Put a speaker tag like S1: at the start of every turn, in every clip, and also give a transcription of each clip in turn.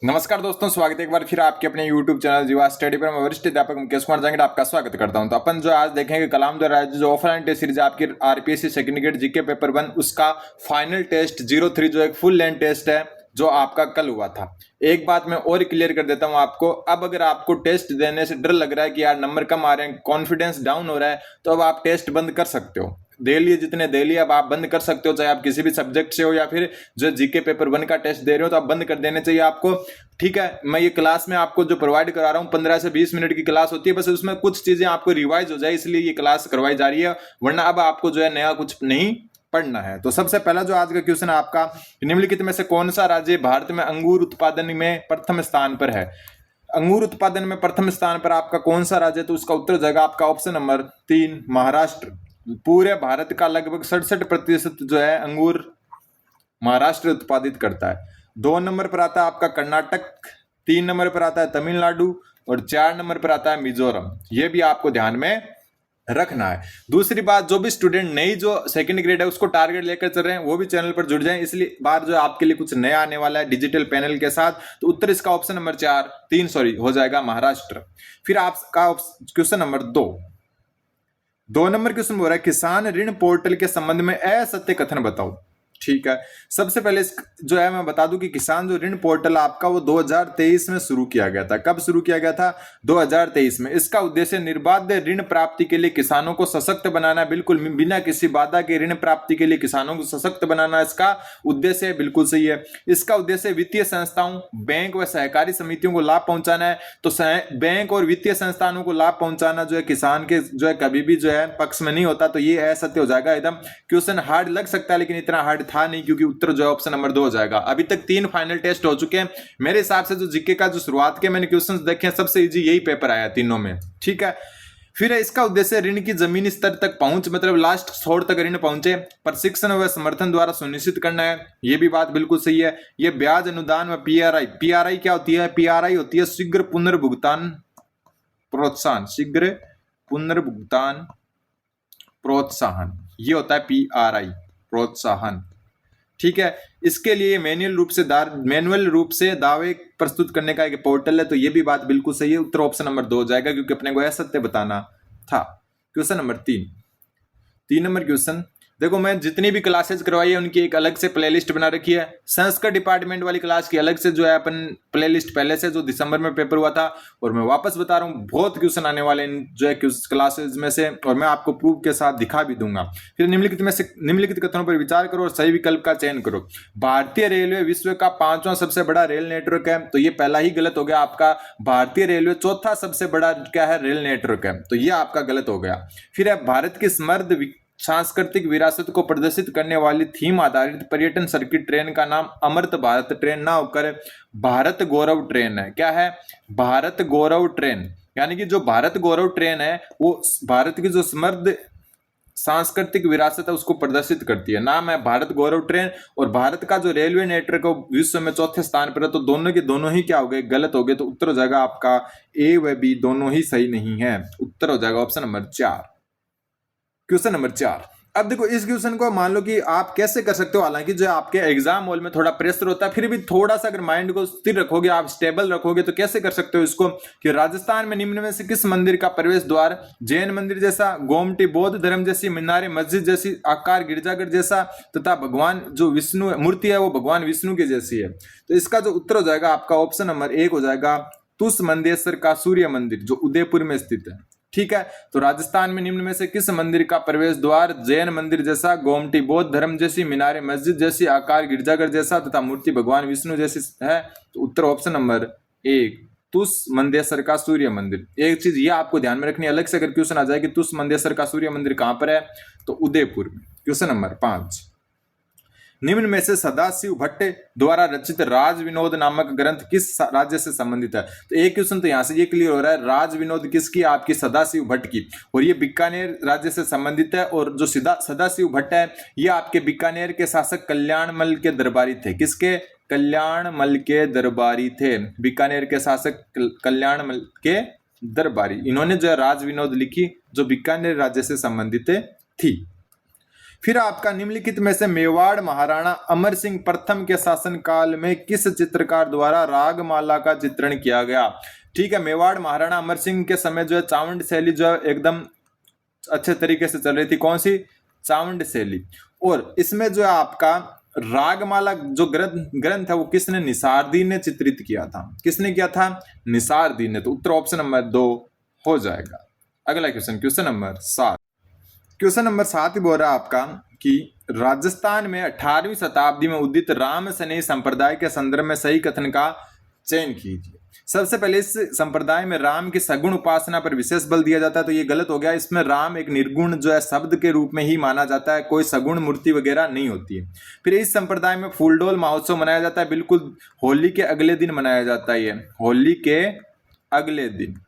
S1: नमस्कार दोस्तों, स्वागत है एक बार फिर आपके अपने YouTube चैनल जीवा स्टडी पर। मैं वरिष्ठ अध्यापक मुकेश कुमार जांगड़ आपका स्वागत करता हूं। तो अपन जो आज देखेंगे कलाम द्वारा जो ऑफलाइन टेस्ट सीरीज आपकी RPSC second grade GK paper 1 उसका फाइनल टेस्ट 03 जो एक फुल लेंथ टेस्ट है जो आपका कल हुआ था। एक बात मैं और क्लियर कर देता हूं आपको, अब अगर आपको टेस्ट देने से डर लग रहा है कि यार नंबर कम आ रहे हैं, कॉन्फिडेंस डाउन हो रहा है, तो अब आप टेस्ट बंद कर सकते हो। दे लिए जितने दे लिए, अब आप बंद कर सकते हो, चाहे आप किसी भी सब्जेक्ट से हो या फिर जो जीके पेपर 1 का टेस्ट दे रहे हो, तो आप बंद कर देने चाहिए आपको। ठीक है, मैं ये क्लास में आपको जो प्रोवाइड करा रहा हूँ 15 से 20 मिनट की क्लास होती है, बस उसमें कुछ चीजें आपको रिवाइज हो जाए इसलिए ये क्लास करवाई जा रही है, वरना अब आपको जो है नया कुछ नहीं पढ़ना है। तो सबसे पहला जो आज का क्वेश्चन है आपका, निम्नलिखित में से कौन सा राज्य भारत में अंगूर उत्पादन में प्रथम स्थान पर है? अंगूर उत्पादन में प्रथम स्थान पर आपका कौन सा राज्य है? तो उसका उत्तर हो जाएगा आपका ऑप्शन नंबर 3 महाराष्ट्र। पूरे भारत का लगभग 67% जो है अंगूर महाराष्ट्र उत्पादित करता है। 2 नंबर पर आता है आपका कर्नाटक, 3 नंबर पर आता है तमिलनाडु और 4 नंबर पर आता है मिजोरम। ये भी आपको ध्यान में रखना है। दूसरी बात, जो भी स्टूडेंट नई जो सेकंड ग्रेड है उसको टारगेट लेकर चल रहे हैं वो भी चैनल पर जुड़ जाएं, इसलिए बार जो आपके लिए कुछ नया आने वाला है डिजिटल पैनल के साथ। तो उत्तर इसका ऑप्शन नंबर 3 हो जाएगा महाराष्ट्र। फिर आपका क्वेश्चन नंबर 2 नंबर क्वेश्चन बोल रहा है किसान ऋण पोर्टल के संबंध में असत्य कथन बताओ। ठीक है, सबसे पहले जो है मैं बता दूं कि किसान जो ऋण पोर्टल आपका वो 2023 में शुरू किया गया था। कब शुरू किया गया था? 2023 में। इसका उद्देश्य निर्बाध ऋण प्राप्ति के लिए किसानों को सशक्त बनाना, बिल्कुल बिना किसी बाधा के ऋण प्राप्ति के लिए किसानों को सशक्त बनाना इसका उद्देश्य है। बिल्कुल सही है। इसका उद्देश्य वित्तीय संस्थाओं, बैंक व सहकारी समितियों को लाभ पहुंचाना है। तो बैंक और वित्तीय संस्थानों को लाभ पहुंचाना जो है किसान के जो है कभी भी जो है पक्ष में नहीं होता। तो ये असत्य हो जाएगा एकदम। क्वेश्चन हार्ड लग सकता है लेकिन इतना हार्ड था नहीं, क्योंकि उत्तर जो है ऑप्शन नंबर 2 हो जाएगा। अभी तक 3 फाइनल टेस्ट हो चुके हैं। मेरे हिसाब से जो जीके का जो शुरुआत के मैंने क्वेश्चंस देखे हैं सबसे इजी यही पेपर आया तीनों में। ठीक है, फिर इसका उद्देश्य ऋण की जमीनी स्तर तक पहुंच, मतलब लास्ट छोर तक ऋण पहुंचे, प्रशिक्षण व समर्थन द्वारा सुनिश्चित करना है। यह भी बात बिल्कुल सही है। यह ब्याज अनुदान व पीआरआई क्या होती है? पीआरआई होती है शीघ्र पुनर्भुगतान प्रोत्साहन। शीघ्र पुनर्भुगतान प्रोत्साहन, ये होता है पीआरआई प्रोत्साहन। ठीक है, इसके लिए मैनुअल रूप से दावे प्रस्तुत करने का एक पोर्टल है। तो ये भी बात बिल्कुल सही है। उत्तर ऑप्शन नंबर 2 हो जाएगा, क्योंकि अपने को असत्य बताना था। क्वेश्चन नंबर 3 नंबर क्वेश्चन देखो, मैं जितनी भी क्लासेस करवाई है उनकी एक अलग से प्लेलिस्ट बना रखी है। संस्कृत डिपार्टमेंट वाली क्लास की अलग से जो है अपन प्लेलिस्ट पहले से जो दिसंबर में पेपर हुआ था, और मैं वापस बता रहा हूँ बहुत क्वेश्चन आने वाले इन जो है क्लासेज में से, और मैं आपको प्रूफ के साथ दिखा भी दूंगा। फिर निम्नलिखित कथनों पर विचार करो और सही विकल्प का चयन करो। भारतीय रेलवे विश्व का 5वां सबसे बड़ा रेल नेटवर्क है। तो ये पहला ही गलत हो गया आपका। भारतीय रेलवे 4था सबसे बड़ा क्या है? रेल नेटवर्क है। तो ये आपका गलत हो गया। फिर है भारत की समृद्ध सांस्कृतिक विरासत को प्रदर्शित करने वाली थीम आधारित पर्यटन सर्किट ट्रेन का नाम अमृत भारत ट्रेन ना होकर भारत गौरव ट्रेन है। क्या है? भारत गौरव ट्रेन। यानी कि जो भारत गौरव ट्रेन है वो भारत की जो समृद्ध सांस्कृतिक विरासत है उसको प्रदर्शित करती है। नाम है भारत गौरव ट्रेन। और भारत का जो रेलवे नेटवर्क है विश्व में 4थे स्थान पर है। तो दोनों के दोनों ही क्या हो गए? गलत हो गए। तो उत्तर हो जाएगा आपका ए व बी दोनों ही सही नहीं है। उत्तर हो जाएगा ऑप्शन नंबर 4। Question number 4। अब देखो, इस क्वेश्चन को मान लो कि आप कैसे कर सकते हो। हालांकि जो आपके एग्जाम हॉल में थोड़ा प्रेशर होता है, फिर भी थोड़ा सा अगर माइंड को स्थिर रखोगे, आप स्टेबल रखोगे, तो कैसे कर सकते हो इसको कि राजस्थान में निम्न में से किस मंदिर का प्रवेश द्वार जैन मंदिर जैसा, गोमटी बौद्ध धर्म जैसी, मीनारे मस्जिद जैसी, आकार गिरजाघर जैसा, तथा भगवान जो विष्णु मूर्ति है वो भगवान विष्णु की जैसी है। तो इसका जो उत्तर हो जाएगा आपका ऑप्शन नंबर 1 हो जाएगा तुष मंदेश्वर का सूर्य मंदिर, जो उदयपुर में स्थित है। ठीक है, तो राजस्थान में निम्न में से किस मंदिर का प्रवेश द्वार जैन मंदिर जैसा, गोमटी बौद्ध धर्म जैसी, मीनारे मस्जिद जैसी, आकार गिरजाघर जैसा, तथा मूर्ति भगवान विष्णु जैसी है? तो उत्तर ऑप्शन नंबर 1 तुष मंदेश्वर का सूर्य मंदिर। एक चीज ये आपको ध्यान में रखनी, अलग से अगर क्वेश्चन आ जाए कि तुष मंदेश्वर का सूर्य मंदिर कहां पर है, तो उदयपुर में। Question number 5। निम्न में से सदाशिव भट्ट द्वारा रचित राज विनोद नामक ग्रंथ किस राज्य से संबंधित है? तो एक क्वेश्चन तो यहां से ये क्लियर हो रहा है, राज विनोद किसकी? आपकी सदाशिव भट्ट की। और ये बीकानेर राज्य से संबंधित है। और जो सदाशिव भट्ट है ये आपके बीकानेर के शासक कल्याणमल के दरबारी थे। किसके? कल्याणमल के दरबारी थे। बीकानेर के शासक कल्याणमल के दरबारी, इन्होंने जो राज विनोद लिखी जो बीकानेर राज्य से संबंधित थी। फिर आपका निम्नलिखित में से मेवाड़ महाराणा अमर सिंह प्रथम के शासनकाल में किस चित्रकार द्वारा रागमाला का चित्रण किया गया। ठीक है, मेवाड़ महाराणा अमर सिंह के समय जो है चावंड शैली जो है एकदम अच्छे तरीके से चल रही थी। कौन सी? चावंड शैली। और इसमें जो है आपका रागमाला जो ग्रंथ है वो किसने? निसारदीन ने चित्रित किया था। किसने किया था? निसारदीन ने। तो उत्तर ऑप्शन नंबर 2 हो जाएगा। अगला question, question number 7। Question number 7 बोल रहा है आपका कि राजस्थान में 18वीं शताब्दी में उदित राम सनेही संप्रदाय के संदर्भ में सही कथन का चयन कीजिए। सबसे पहले इस संप्रदाय में राम की सगुण उपासना पर विशेष बल दिया जाता है, तो ये गलत हो गया। इसमें राम एक निर्गुण जो है शब्द के रूप में ही माना जाता है, कोई सगुण मूर्ति वगैरह नहीं होती है। फिर इस संप्रदाय में फूलडोल महोत्सव मनाया जाता है, बिल्कुल होली के अगले दिन मनाया जाता है, ये होली के अगले दिन।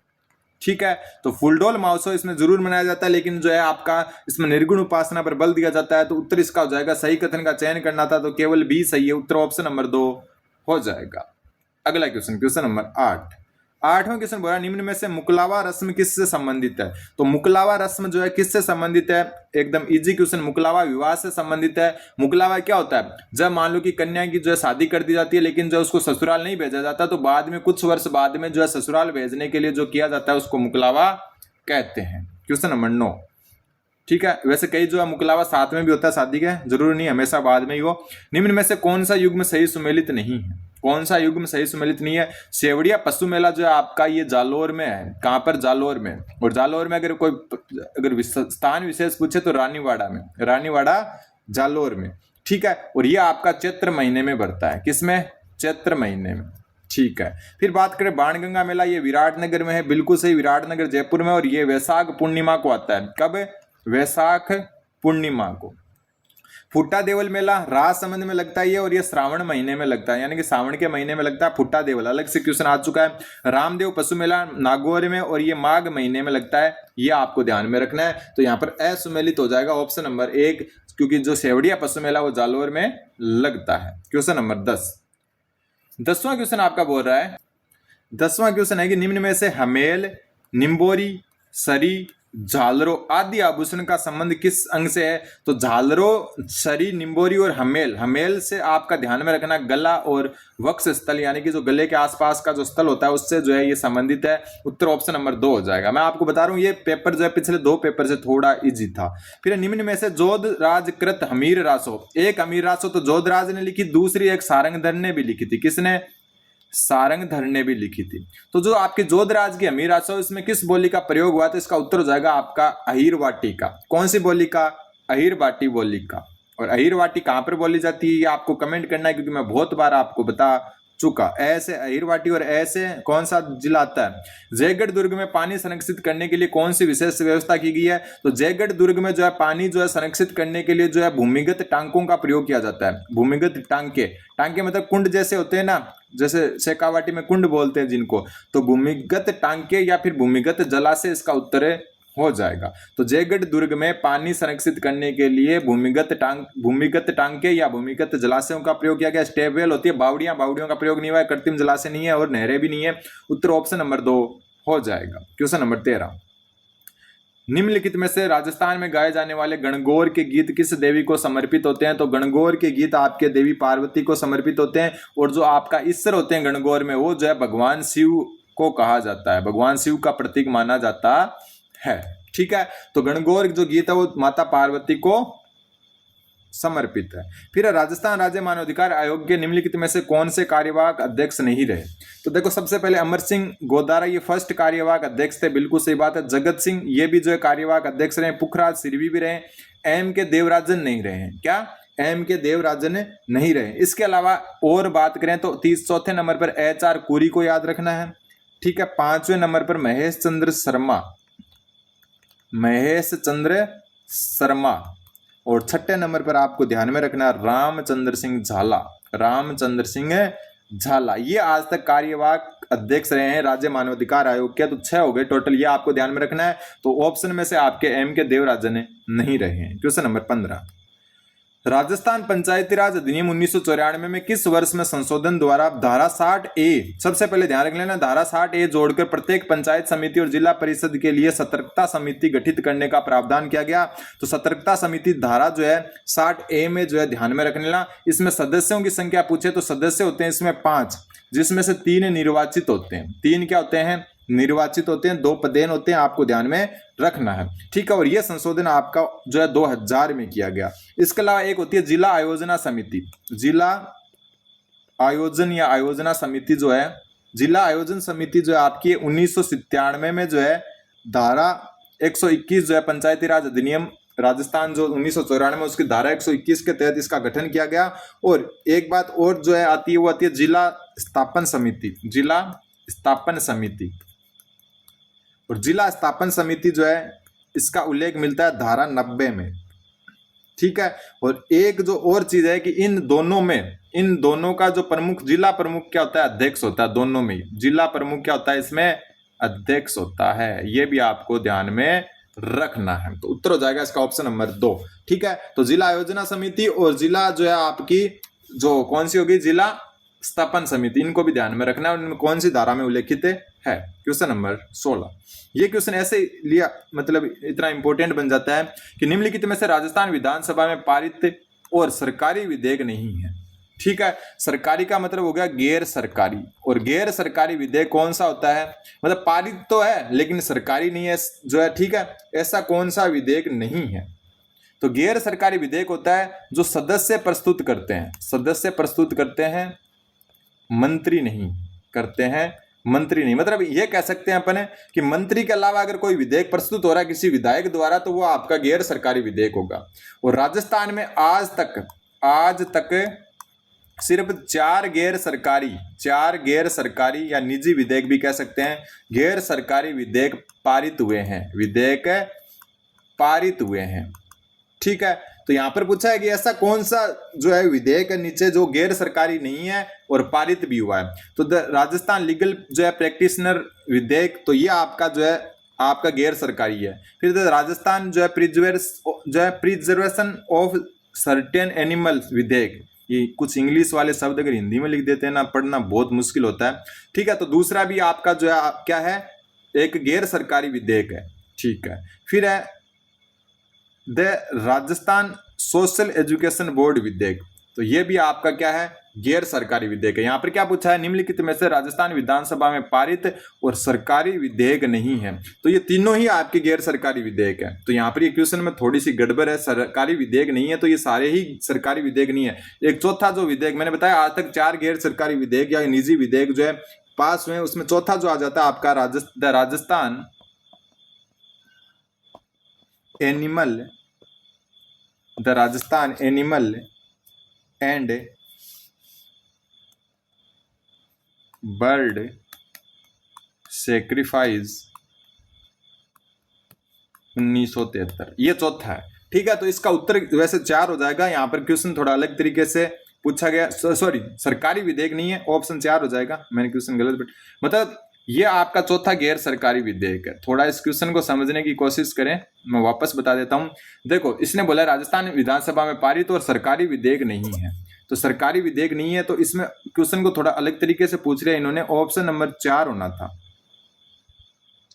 S1: ठीक है, तो फूलडोल महोत्सव इसमें जरूर मनाया जाता है, लेकिन जो है आपका इसमें निर्गुण उपासना पर बल दिया जाता है। तो उत्तर इसका हो जाएगा, सही कथन का चयन करना था तो केवल बी सही है। उत्तर ऑप्शन नंबर 2 हो जाएगा। अगला क्वेश्चन, क्वेश्चन नंबर 8। 8वां क्वेश्चन बोला निम्न में से मुकलावा रस्म किससे संबंधित है। तो मुकलावा रस्म जो है किससे संबंधित है? एकदम इजी क्वेश्चन। मुकलावा विवाह से संबंधित है। मुकलावा क्या होता है? जब मान लो कि कन्या की जो है शादी कर दी जाती है, लेकिन जो उसको ससुराल नहीं भेजा जाता, तो बाद में कुछ वर्ष बाद में जो है ससुराल भेजने के लिए जो किया जाता है उसको मुकलावा कहते हैं। Question number 9। ठीक है, वैसे कई जो है मुकलावा साथ में भी होता है शादी के, जरूरी नहीं हमेशा बाद में ही हो। निम्न में से कौन सा युग्म सही सुमेलित नहीं है? कौन सा युग्म सही सुमेलित नहीं है? सेवड़िया पशु मेला जो है आपका ये जालोर में है। कहां पर? जालोर में। और जालोर में अगर कोई स्थान विशेष पूछे तो रानीवाड़ा में, रानीवाड़ा जालोर में। ठीक है, और ये आपका चैत्र महीने में बढ़ता है। किसमें? चैत्र महीने में। ठीक है, फिर बात करें बाणगंगा मेला, ये विराटनगर में है। बिल्कुल सही, विराटनगर जयपुर में। और ये वैशाख पूर्णिमा को आता है। कब? वैशाख पूर्णिमा को। फुट्टा देवल मेला राजसमंद में लगता है और ये श्रावण महीने में लगता है, यानी कि सावन के महीने में लगता है फुट्टा देवल। अलग से क्वेश्चन आ चुका है। रामदेव पशु मेला नागौर में और ये माघ महीने में लगता है, ये आपको ध्यान में रखना है। तो यहाँ पर असुमेलित हो जाएगा ऑप्शन नंबर 1, क्योंकि जो सेवड़िया पशु मेला वो जालोर में लगता है। Question number 10। 10वां क्वेश्चन आपका बोल रहा है, 10वां क्वेश्चन है कि निम्न में से हमेल, निम्बोरी, सरी, झालरों आदि आभूषण का संबंध किस अंग से है। तो झालरों, सरी, निम्बोरी और हमेल, हमेल से आपका ध्यान में रखना गला और वक्ष स्थल, यानी कि जो गले के आसपास का जो स्थल होता है उससे जो है ये संबंधित है। उत्तर ऑप्शन नंबर 2 हो जाएगा। मैं आपको बता रहा हूं ये पेपर जो है पिछले 2 पेपर से थोड़ा इजी था। फिर निम्न में से जोधराज कृत हमीर रासो, एक हमीर रासो तो जोधराज ने लिखी, दूसरी एक सारंगधर ने भी लिखी थी। किसने? सारंगधर ने भी लिखी थी। तो जो आपके जोधराज की हमीर रासो, इसमें किस बोली का प्रयोग हुआ? तो इसका उत्तर हो जाएगा आपका अहिरवाटी का। कौन सी बोली का? अहिरवाटी बोली का। और अहिरवाटी कहां पर बोली जाती है ये आपको कमेंट करना है, क्योंकि मैं बहुत बार आपको बता चुका। ऐसे अहिरवाटी और ऐसे कौन सा जिला आता है? जयगढ़ दुर्ग में पानी संरक्षित करने के लिए कौन सी विशेष व्यवस्था की गई है? तो जयगढ़ दुर्ग में जो है पानी जो है संरक्षित करने के लिए जो है भूमिगत टांकों का प्रयोग किया जाता है। भूमिगत टांके, टांके मतलब कुंड जैसे होते हैं ना, जैसे शेखावाटी में कुंड बोलते हैं जिनको, तो भूमिगत टांके या फिर भूमिगत जलाशय इसका उत्तर हो जाएगा। तो जयगढ़ दुर्ग में पानी संरक्षित करने के लिए भूमिगत टांके या भूमिगत जलाशयों का प्रयोग किया गया। स्टेपवेल होती है, बावड़ियों का प्रयोग नहीं हुआ है, कृत्रिम जलाशय नहीं है और नहरें भी नहीं है। उत्तर ऑप्शन नंबर 2 हो जाएगा। Question number 13। निम्नलिखित में से राजस्थान में गाए जाने वाले गणगौर के गीत किस देवी को समर्पित होते हैं? तो गणगौर के गीत आपके देवी पार्वती को समर्पित होते हैं। और जो आपका ईश्वर होते हैं गणगौर में, वो जो है भगवान शिव को कहा जाता है, भगवान शिव का प्रतीक माना जाता है। ठीक है, तो गणगौर जो गीत है वो माता पार्वती को समर्पित है। फिर राजस्थान राज्य मानवाधिकार आयोग के निम्नलिखित में से कौन से कार्यवाहक अध्यक्ष नहीं रहे? तो देखो, सबसे पहले अमर सिंह गोदारा ये फर्स्ट कार्यवाहक अध्यक्ष थे, बिल्कुल सही बात है। जगत सिंह ये भी जो है कार्यवाहक अध्यक्ष रहे। पुखराज सिरवी भी रहे। एम के देवराजन नहीं रहे हैं। क्या? एम के देवराजन नहीं रहे। इसके अलावा और बात करें तो 34 नंबर पर HR कुरी को याद रखना है। ठीक है, 5वें नंबर पर महेश चंद्र शर्मा और 6ठे नंबर पर आपको ध्यान में रखना रामचंद्र सिंह झाला। ये आज तक कार्यवाहक अध्यक्ष रहे हैं राज्य मानवाधिकार आयोग के। तो 6 हो गए टोटल, ये आपको ध्यान में रखना है। तो ऑप्शन में से आपके एम के देवराजन नहीं रहे हैं। Question number 15। राजस्थान पंचायती राज अधिनियम 1994 में किस वर्ष में संशोधन द्वारा धारा 60A, सबसे पहले ध्यान रख लेना, धारा 60A जोड़कर प्रत्येक पंचायत समिति और जिला परिषद के लिए सतर्कता समिति गठित करने का प्रावधान किया गया। तो सतर्कता समिति धारा जो है 60A में जो है ध्यान में रख लेना। इसमें सदस्यों की संख्या पूछे तो सदस्य होते हैं इसमें 5, जिसमें से 3 निर्वाचित होते हैं। 3 क्या होते हैं? निर्वाचित होते हैं। 2 पदेन होते हैं, आपको ध्यान में रखना है, ठीक है। और यह संशोधन आपका जो है 2000 में किया गया। इसके अलावा एक होती है जिला आयोजना समिति। जिला आयोजन या आयोजना समिति जो है, जिला आयोजन समिति जो है आपकी 1997 में जो है धारा 121 जो है पंचायती राज अधिनियम राजस्थान जो 1994 में उसकी धारा 121 के तहत इसका गठन किया गया। और एक बात और जो है आती है वो आती है जिला स्थापन समिति। जिला स्थापन समिति, और जिला स्थापन समिति जो है इसका उल्लेख मिलता है धारा 90 में, ठीक है। और एक जो और चीज है कि इन दोनों का जो प्रमुख, जिला प्रमुख क्या होता है? अध्यक्ष होता है। दोनों में जिला प्रमुख क्या होता है? इसमें अध्यक्ष होता है। ये भी आपको ध्यान में रखना है। तो उत्तर हो जाएगा इसका ऑप्शन नंबर 2, ठीक है। तो जिला आयोजना समिति और जिला जो है आपकी जो कौन सी होगी? जिला स्थापन समिति, इनको भी ध्यान में रखना है। उनमें कौन सी धारा में उल्लेखित है? Question number 16। ये क्वेश्चन ऐसे लिया, मतलब इतना इंपॉर्टेंट बन जाता है कि निम्नलिखित में से राजस्थान विधानसभा में पारित और सरकारी विधेयक नहीं है, ठीक है। सरकारी का मतलब हो गया गैर सरकारी, और गैर सरकारी विधेयक कौन सा होता है? मतलब पारित तो है लेकिन सरकारी नहीं है जो है, ठीक है। ऐसा कौन सा विधेयक नहीं है? तो गैर सरकारी विधेयक होता है जो सदस्य प्रस्तुत करते हैं। सदस्य प्रस्तुत करते हैं, मंत्री नहीं करते हैं। मंत्री नहीं, मतलब ये कह सकते हैं अपन कि मंत्री के अलावा अगर कोई विधेयक प्रस्तुत हो रहा है किसी विधायक द्वारा तो वो आपका गैर सरकारी विधेयक होगा। और राजस्थान में आज तक सिर्फ 4 गैर सरकारी या निजी विधेयक भी कह सकते हैं, गैर सरकारी विधेयक पारित हुए हैं, ठीक है। तो यहां पर पूछा है कि ऐसा कौन सा जो है विधेयक है नीचे जो गैर सरकारी नहीं है और पारित भी हुआ है। तो राजस्थान लीगल जो है प्रैक्टिशनर विधेयक, तो ये आपका जो है आपका गैर सरकारी है। फिर राजस्थान जो है प्रिजर्वेशन ऑफ सर्टेन एनिमल्स विधेयक, ये कुछ इंग्लिश वाले शब्द अगर हिंदी में लिख देते हैं ना, पढ़ना बहुत मुश्किल होता है, ठीक है। तो दूसरा भी आपका जो है क्या है? एक गैर सरकारी विधेयक है, ठीक है। फिर है the Rajasthan social education board विधेयक, तो ये भी आपका क्या है? गैर सरकारी विधेयक है। यहाँ पर क्या पूछा है? निम्नलिखित में से राजस्थान विधानसभा में पारित और सरकारी विधेयक नहीं है। तो ये तीनों ही आपके गैर सरकारी विधेयक है। तो यहाँ पर ये क्वेश्चन में थोड़ी सी गड़बड़ है, सरकारी विधेयक नहीं है तो ये सारे ही सरकारी विधेयक नहीं है। एक चौथा जो विधेयक मैंने बताया, आज तक 4 गैर सरकारी विधेयक या निजी विधेयक जो है पास हुए, उसमें चौथा जो आ जाता है आपका Rajasthan animal and bird sacrifice 1973, ये चौथा है, ठीक है। तो इसका उत्तर वैसे 4 हो जाएगा। यहां पर क्वेश्चन थोड़ा अलग तरीके से पूछा गया, सॉरी सरकारी विधेयक नहीं है, ऑप्शन 4 हो जाएगा। मैंने क्वेश्चन गलत, मतलब ये आपका चौथा गैर सरकारी विधेयक है। थोड़ा इस क्वेश्चन को समझने की कोशिश करें, मैं वापस बता देता हूं। देखो, इसने बोला राजस्थान विधानसभा में पारित और सरकारी विधेयक नहीं है, तो सरकारी विधेयक नहीं है, तो इसमें क्वेश्चन को थोड़ा अलग तरीके से पूछ रहे हैं इन्होंने। ऑप्शन नंबर 4 होना था,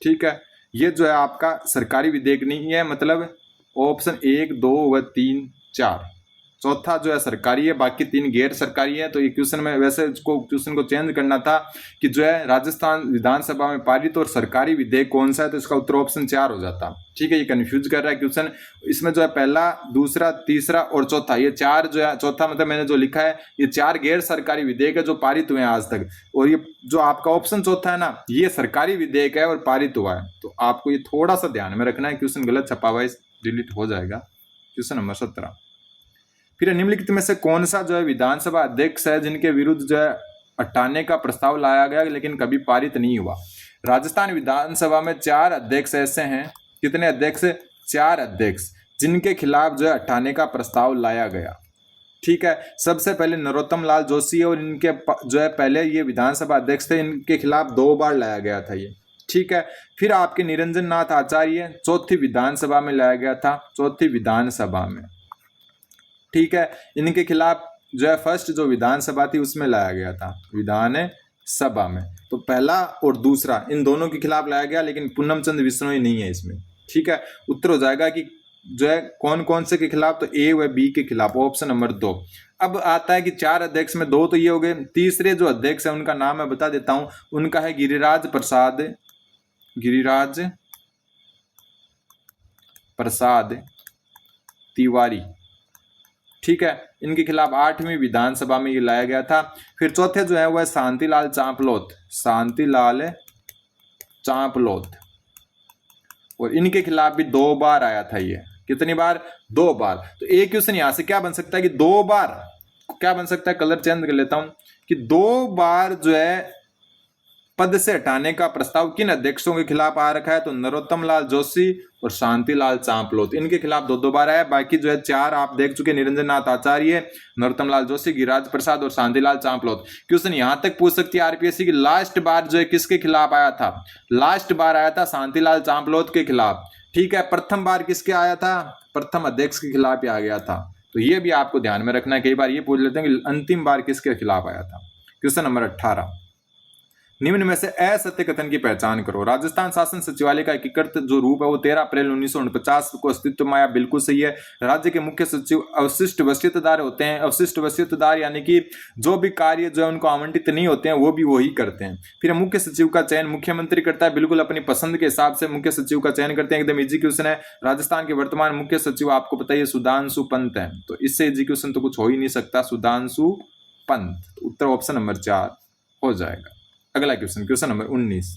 S1: ठीक है। ये जो है आपका सरकारी विधेयक नहीं है, मतलब ऑप्शन 1, 2 व 3, 4, चौथा जो है सरकारी है, बाकी 3 गैर सरकारी है। तो ये क्वेश्चन में वैसे इसको क्वेश्चन को चेंज करना था कि जो है राजस्थान विधानसभा में पारित और सरकारी विधेयक कौन सा है, तो इसका उत्तर ऑप्शन 4 हो जाता, ठीक है। ये कंफ्यूज कर रहा है क्वेश्चन। इसमें जो है पहला, दूसरा, तीसरा और चौथा, ये 4 जो है, चौथा मतलब मैंने जो लिखा है ये 4 गैर सरकारी विधेयक है जो पारित हुए हैं आज तक, और ये जो आपका ऑप्शन चौथा है ना, ये सरकारी विधेयक है और पारित हुआ है। तो आपको ये थोड़ा सा ध्यान में रखना है। क्वेश्चन गलत छपा हुआ है, डिलीट हो जाएगा। क्वेश्चन नंबर 17, फिर निम्नलिखित में से कौन सा जो है विधानसभा अध्यक्ष है जिनके विरुद्ध जो है हटाने का प्रस्ताव लाया गया लेकिन कभी पारित नहीं हुआ? राजस्थान विधानसभा में 4 अध्यक्ष ऐसे हैं, कितने अध्यक्ष? 4 अध्यक्ष जिनके खिलाफ जो है हटाने का प्रस्ताव लाया गया, ठीक है। सबसे पहले नरोत्तम लाल जोशी, और इनके जो है पहले ये विधानसभा अध्यक्ष थे, इनके खिलाफ 2 बार लाया गया था ये, ठीक है। फिर आपके निरंजन नाथ आचार्य चौथी विधानसभा में लाया गया था, चौथी विधानसभा में, ठीक है। इनके खिलाफ जो है फर्स्ट जो विधानसभा थी उसमें लाया गया था, विधानसभा में। तो पहला और दूसरा इन दोनों के खिलाफ लाया गया, लेकिन पूनम चंद्र बिश्नोई नहीं है इसमें। ठीक है, उत्तर हो जाएगा कि जो है कौन कौन से के खिलाफ, तो ए व बी के खिलाफ, ऑप्शन नंबर 2। अब आता है कि 4 अध्यक्ष में 2 तो ये हो गए, तीसरे जो अध्यक्ष है उनका नाम मैं बता देता हूं, उनका है गिरिराज प्रसाद तिवारी। ठीक है, इनके खिलाफ 8वीं विधानसभा में ये लाया गया था। फिर चौथे जो है वह शांतिलाल चांपलोत, और इनके खिलाफ भी 2 बार आया था ये। कितनी बार? 2 बार। तो एक क्वेश्चन यहां से क्या बन सकता है कि 2 बार क्या बन सकता है, कलर चेंज कर लेता हूं, कि 2 बार जो है पद से हटाने का प्रस्ताव किन अध्यक्षों के खिलाफ आ रखा है, तो नरोत्तम लाल जोशी और शांतिलाल चांपलोत, इनके खिलाफ 2 बार आया। बाकी जो है 4 आप देख चुके, निरंजन नाथ आचार्य, नरोत्तम लाल जोशी, गिरिराज प्रसाद और शांतिलाल चांपलोत। क्वेश्चन यहां तक पूछ सकती है आरपीएससी की लास्ट बार जो है किसके खिलाफ आया था, लास्ट बार आया था शांतिलाल चांपलोत के खिलाफ। ठीक है, प्रथम बार किसके आया था, प्रथम अध्यक्ष के खिलाफ ही आ गया था। तो ये भी आपको ध्यान में रखना है, कई बार ये पूछ लेते हैं कि अंतिम बार किसके खिलाफ आया था। क्वेश्चन नंबर 18, निम्न में से असत्य कथन की पहचान करो। राजस्थान शासन सचिवालय का एकीकृत जो रूप है वो 13 अप्रैल 1949 को अस्तित्व में आया, बिल्कुल सही है। राज्य के मुख्य सचिव अवशिष्ट वसीयतदार होते हैं। अवशिष्ट वसीयतदार यानी कि जो भी कार्य जो है उनको आवंटित नहीं होते हैं वो भी वही करते हैं। फिर मुख्य सचिव का चयन मुख्यमंत्री करता है, बिल्कुल अपनी पसंद के हिसाब से मुख्य सचिव का चयन करते हैं। एकदम इजी क्वेश्चन है। राजस्थान के वर्तमान मुख्य सचिव आपको पता है सुधांशु पंत है, तो इससे इजी क्वेश्चन तो कुछ हो ही नहीं सकता, सुधांशु पंत। तो उत्तर ऑप्शन नंबर 4 हो जाएगा। अगला क्वेश्चन, क्वेश्चन नंबर 19,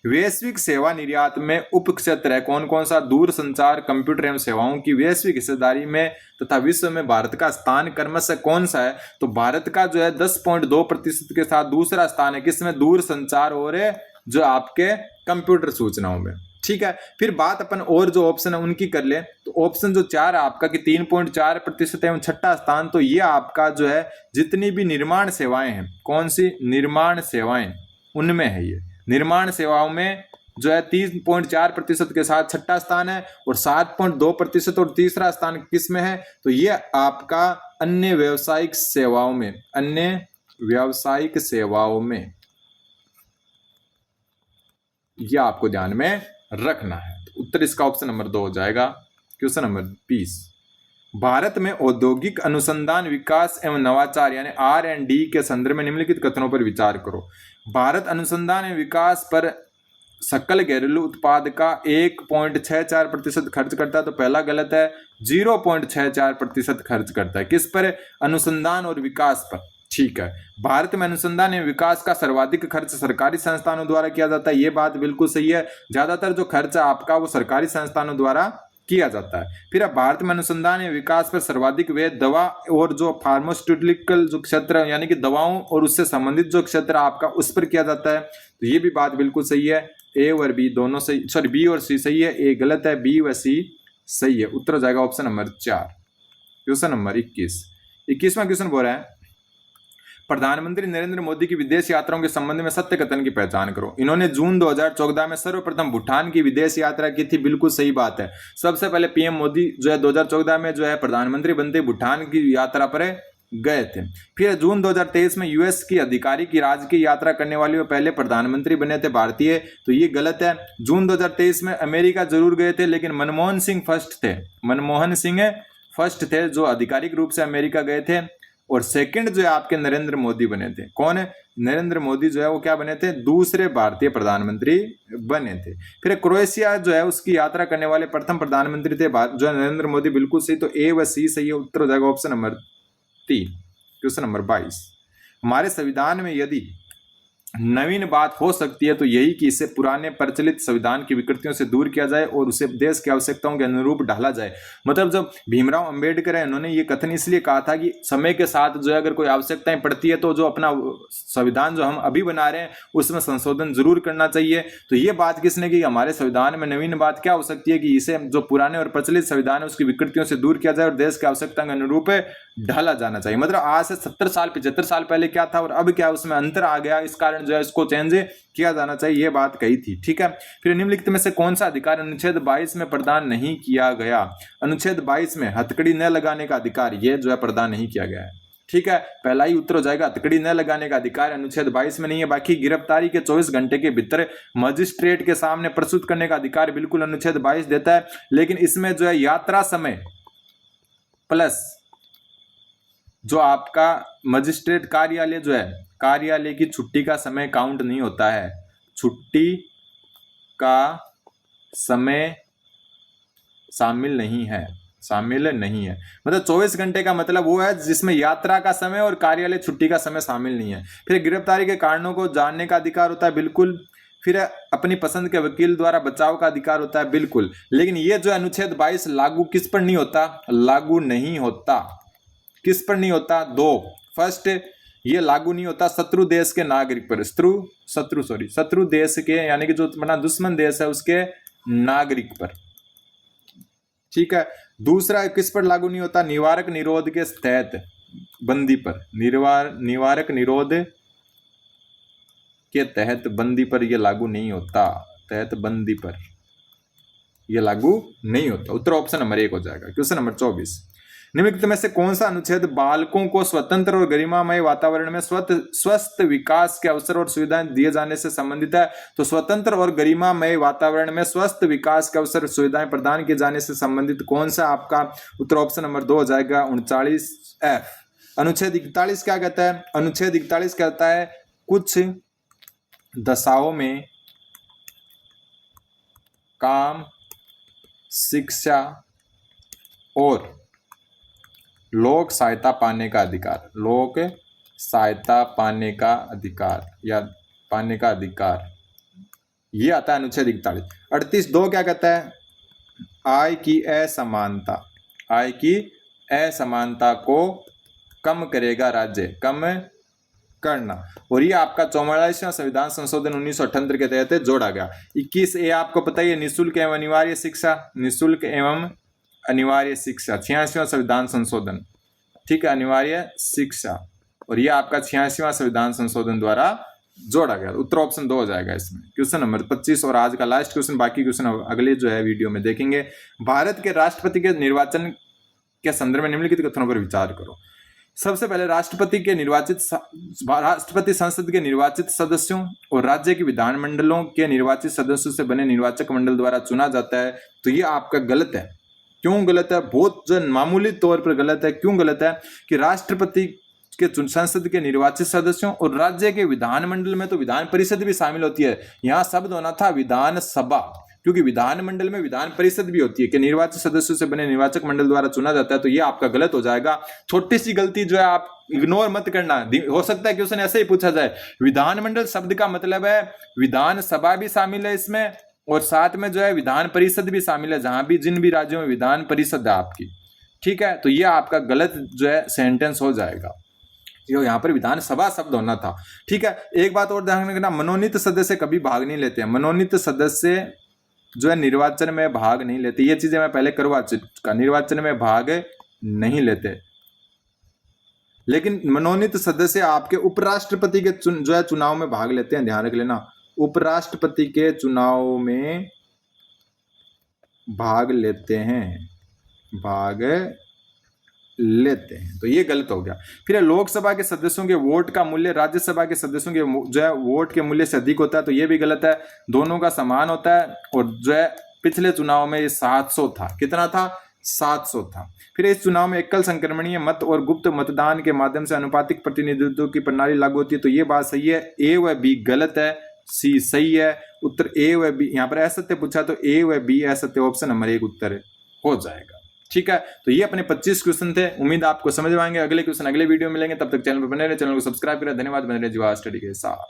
S1: वैश्विक सेवा निर्यात में उप क्षेत्र है कौन कौन सा? दूर संचार, कंप्यूटर एवं सेवाओं की वैश्विक हिस्सेदारी में तथा विश्व में भारत का स्थान क्रमशः कौन सा है? तो भारत का जो है 10.2% के साथ दूसरा स्थान है, किसमें? दूर संचार और जो आपके कंप्यूटर सूचनाओं में। ठीक है, फिर बात अपन और जो ऑप्शन है उनकी कर ले, तो ऑप्शन जो 4 है आपका कि 3.4% एवं छठा स्थान, तो ये आपका जो है जितनी भी निर्माण सेवाएं हैं, कौन सी? निर्माण सेवाएं, उनमें है ये। निर्माण सेवाओं में जो है 3.4% के साथ छठा स्थान है, और 7.2% और तीसरा स्थान किस में है? तो ये आपका अन्य व्यावसायिक सेवाओं में, यह आपको ध्यान में रखना है। तो उत्तर इसका ऑप्शन नंबर 2 हो जाएगा। क्वेश्चन नंबर 20, भारत में औद्योगिक अनुसंधान विकास एवं नवाचार यानी R&D के संदर्भ में निम्नलिखित कथनों पर विचार करो। भारत अनुसंधान एवं विकास पर सकल घरेलू उत्पाद का 1.64% खर्च करता है, तो पहला गलत है। 0.64% खर्च करता है किस पर? अनुसंधान और विकास पर। ठीक है, भारत में अनुसंधान एवं विकास का सर्वाधिक खर्च सरकारी संस्थानों द्वारा किया जाता है, ये बात बिल्कुल सही है। ज्यादातर जो खर्च है आपका वो सरकारी संस्थानों द्वारा किया जाता है। फिर अब भारत में अनुसंधान एवं विकास पर सर्वाधिक व्यय दवा और जो फार्मास्यूटिकल जो क्षेत्र यानी कि दवाओं और उससे संबंधित जो क्षेत्र आपका उस पर किया जाता है, तो ये भी बात बिल्कुल सही है। ए और बी दोनों सही, सॉरी बी और सी सही है, ए गलत है, बी व सी सही है। उत्तर हो जाएगा ऑप्शन नंबर 4। क्वेश्चन नंबर 21वां क्वेश्चन बोल रहा है, प्रधानमंत्री नरेंद्र मोदी की विदेश यात्राओं के संबंध में सत्य कथन की पहचान करो। इन्होंने जून 2014 में सर्वप्रथम भूटान की विदेश यात्रा की थी, बिल्कुल सही बात है। सबसे पहले पीएम मोदी जो है 2014 में जो है प्रधानमंत्री बनते भूटान की यात्रा पर गए थे। फिर जून 2023 में यूएस की अधिकारी की राजकीय यात्रा करने वाले वो पहले प्रधानमंत्री बने थे भारतीय, तो ये गलत है। जून 2023 में अमेरिका जरूर गए थे, लेकिन मनमोहन सिंह फर्स्ट थे जो आधिकारिक रूप से अमेरिका गए थे, और सेकंड जो है आपके नरेंद्र मोदी बने थे। कौन है? नरेंद्र मोदी जो है वो क्या बने थे? दूसरे भारतीय प्रधानमंत्री बने थे। फिर क्रोएशिया जो है उसकी यात्रा करने वाले प्रथम प्रधानमंत्री थे जो है नरेंद्र मोदी, बिल्कुल सही। तो ए व सी सही है, उत्तर हो जाएगा ऑप्शन नंबर 3। क्वेश्चन नंबर 22, हमारे संविधान में यदि नवीन बात हो सकती है तो यही कि इसे पुराने प्रचलित संविधान की विकृतियों से दूर किया जाए और उसे देश की आवश्यकताओं के अनुरूप ढाला जाए। मतलब जब भीमराव अंबेडकर है, उन्होंने ये कथन इसलिए कहा था कि समय के साथ जो है अगर कोई आवश्यकताएं पड़ती है तो जो अपना संविधान जो हम अभी बना रहे हैं उसमें संशोधन जरूर करना चाहिए। तो ये बात किसने की? हमारे संविधान में नवीन बात क्या हो सकती है कि इसे जो पुराने और प्रचलित संविधान है उसकी विकृतियों से दूर किया जाए और देश की आवश्यकता के अनुरूप ढाला जाना चाहिए। मतलब आज से 70 साल 75 साल पहले क्या था और अब क्या उसमें अंतर आ गया, इस कारण कारण जो है इसको चेंज किया जाना चाहिए, ये बात कही थी। ठीक है, फिर निम्नलिखित में से कौन सा अधिकार अनुच्छेद 22 में प्रदान नहीं किया गया? अनुच्छेद 22 में हथकड़ी न लगाने का अधिकार ये जो है प्रदान नहीं किया गया है। ठीक है, पहला ही उत्तर हो जाएगा, हथकड़ी न लगाने का अधिकार अनुच्छेद 22 में नहीं है। बाकी गिरफ्तारी के 24 घंटे के भीतर मजिस्ट्रेट के सामने प्रस्तुत करने का अधिकार बिल्कुल अनुच्छेद 22 देता है, लेकिन इसमें जो है यात्रा समय प्लस जो आपका मजिस्ट्रेट कार्यालय जो है, कार्यालय की छुट्टी का समय काउंट नहीं होता है। छुट्टी का समय शामिल नहीं है, शामिल नहीं है। मतलब 24 घंटे का मतलब वो है जिसमें यात्रा का समय और कार्यालय छुट्टी का समय शामिल नहीं है। फिर गिरफ्तारी के कारणों को जानने का अधिकार होता है, बिल्कुल। फिर अपनी पसंद के वकील द्वारा बचाव का अधिकार होता है, बिल्कुल। लेकिन ये जो अनुच्छेद 22 लागू किस पर नहीं होता? लागू नहीं होता, किस पर नहीं होता? दो, फर्स्ट ये लागू नहीं होता शत्रु देश के नागरिक पर, शत्रु देश के यानी कि जो अपना दुश्मन देश है उसके नागरिक पर। ठीक है, दूसरा किस पर लागू नहीं होता? निवारक निरोध के तहत बंदी पर, निवारक निरोध के तहत बंदी पर यह लागू नहीं होता, तहत बंदी पर यह लागू नहीं होता। उत्तर ऑप्शन नंबर 1 हो जाएगा। क्वेश्चन नंबर 24, निम्नलिखित में से कौन सा अनुच्छेद बालकों को स्वतंत्र और गरिमामय वातावरण में स्वस्थ विकास के अवसर और सुविधाएं दिए जाने से संबंधित है? तो स्वतंत्र और गरिमामय वातावरण में स्वस्थ विकास के अवसर सुविधाएं प्रदान किए जाने से संबंधित कौन सा आपका उत्तर ऑप्शन नंबर 2 हो जाएगा, 39F। अनुच्छेद 41 क्या कहता है? अनुच्छेद 41 कहता है कुछ दशाओं में काम, शिक्षा और लोक सहायता पाने का अधिकार, लोक सहायता पाने का अधिकार या पाने का अधिकार, ये आता है अनुच्छेद 41। 38(2) क्या कहता है? आय की असमानता, आय की असमानता को कम करेगा राज्य, कम करना। और ये आपका 44वां संविधान संशोधन 1978 के तहत जोड़ा गया। 21A आपको पता ही है, निःशुल्क एवं अनिवार्य शिक्षा, निःशुल्क एवं अनिवार्य शिक्षा, 86वां संविधान संशोधन। ठीक है, अनिवार्य शिक्षा, और यह आपका 86वां संविधान संशोधन द्वारा जोड़ा गया। उत्तर ऑप्शन 2 हो जाएगा इसमें। क्वेश्चन नंबर 25 और आज का लास्ट क्वेश्चन, बाकी क्वेश्चन अगले जो है वीडियो में देखेंगे। भारत के राष्ट्रपति के निर्वाचन के संदर्भ में निम्नलिखित कथनों पर विचार करो। सबसे पहले राष्ट्रपति संसद के निर्वाचित सदस्यों और राज्य के विधानमंडलों के निर्वाचित सदस्यों से बने निर्वाचक मंडल द्वारा चुना जाता है। तो ये आपका गलत है। क्यों गलत है? बहुत जो मामूली तौर पर गलत है। क्यों गलत है? कि राष्ट्रपति के संसद के निर्वाचित सदस्यों और राज्य के विधानमंडल में तो विधान परिषद भी शामिल होती है। यहाँ शब्द होना था विधानसभा, क्योंकि विधानमंडल में विधान परिषद भी होती है कि निर्वाचित सदस्यों से बने निर्वाचक मंडल द्वारा चुना जाता है। तो ये आपका गलत हो जाएगा। छोटी सी गलती जो है आप इग्नोर मत करना। हो सकता है कि उसने ऐसे ही पूछा जाए। विधानमंडल शब्द का मतलब है विधानसभा भी शामिल है इसमें, और साथ में जो है विधान परिषद भी शामिल है, जहां भी जिन भी राज्यों में विधान परिषद है आपकी। ठीक है, तो ये आपका गलत जो है सेंटेंस हो जाएगा। यहाँ पर विधानसभा शब्द होना था। ठीक है, एक बात और ध्यान रखना, मनोनीत सदस्य कभी भाग नहीं लेते हैं। मनोनीत सदस्य जो है निर्वाचन में भाग नहीं लेते। ये चीजें मैं पहले करवा चुका, निर्वाचन में भाग नहीं लेते। लेकिन मनोनीत सदस्य आपके उपराष्ट्रपति के जो है चुनाव में भाग लेते हैं, ध्यान रख लेना। उपराष्ट्रपति के चुनाव में भाग लेते हैं, भाग लेते हैं। तो ये गलत हो गया। फिर लोकसभा के सदस्यों के वोट का मूल्य राज्यसभा के सदस्यों के जो है वोट के मूल्य से अधिक होता है। तो ये भी गलत है। दोनों का समान होता है। और जो है पिछले चुनाव में ये 700 था। कितना था? 700 था। फिर इस चुनाव में एकल संक्रमणीय मत और गुप्त मतदान के माध्यम से अनुपातिक प्रतिनिधित्व की प्रणाली लागू होती है। तो ये बात सही है। ए व बी गलत है, सी सही है। उत्तर ए व बी, यहाँ पर असत्य पूछा तो ए व बी असत्य, ऑप्शन नंबर 1 उत्तर हो जाएगा। ठीक है, तो ये अपने 25 क्वेश्चन थे। उम्मीद आपको समझ में आएंगे। अगले क्वेश्चन अगले वीडियो में मिलेंगे। तब तक चैनल पर बने रहे, चैनल को सब्सक्राइब करें। धन्यवाद। बने रहे जीवा स्टडी के साथ।